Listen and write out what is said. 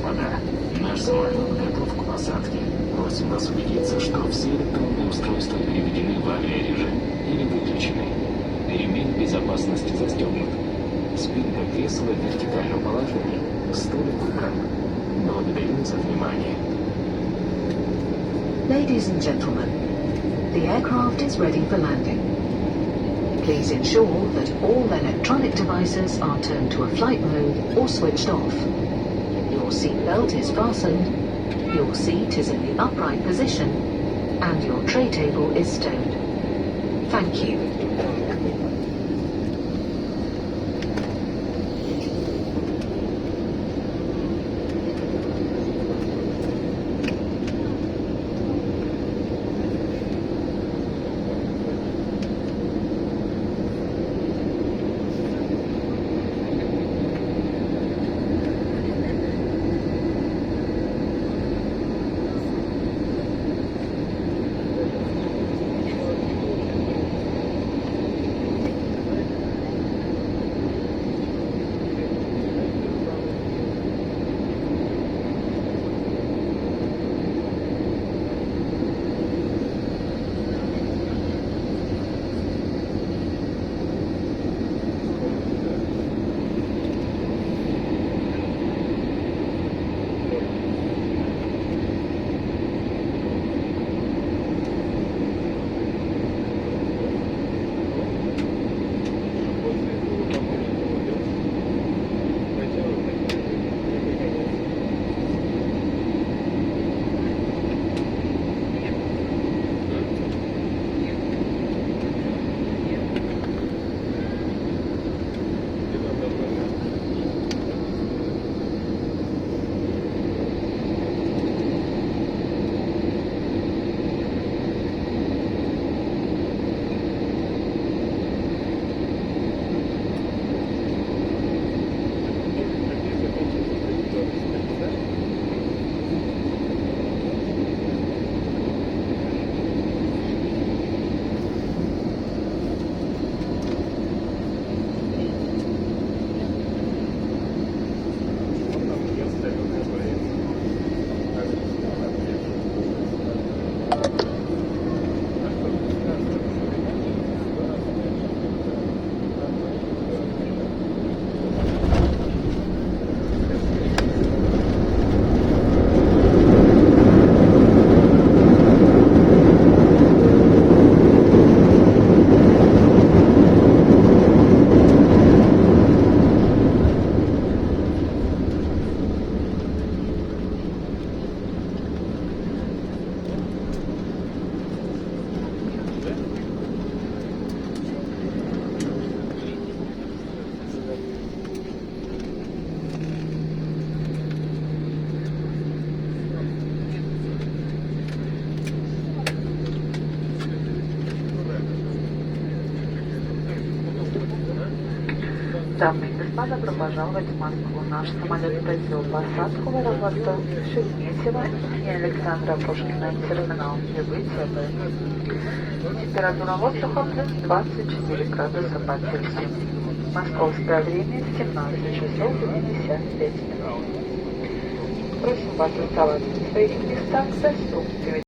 господа, наш самолет готов к посадке. Просим вас убедиться, что все электронные устройства переведены в авиарежим или выключены. Ремень безопасности застегнут. Спинка кресла в вертикальном положении. Столик убран. Благодарю за внимание. Ladies and gentlemen, the aircraft is ready for landing. Please ensure that all electronic devices are turned to a flight mode or switched off. Your seatbelt is fastened, your seat is in the upright position, and your tray table is stowed. Thank you. Дамы и господа, добро пожаловать в Москву. Наш самолет произвел посадку в аэропорту Шереметьево имени Александра Пушкина, терминал прибытия Б. Температура воздуха плюс 24 градуса по Цельсию. Московское время 17 часов 55 минут. Просим вас оставаться на своих местах. До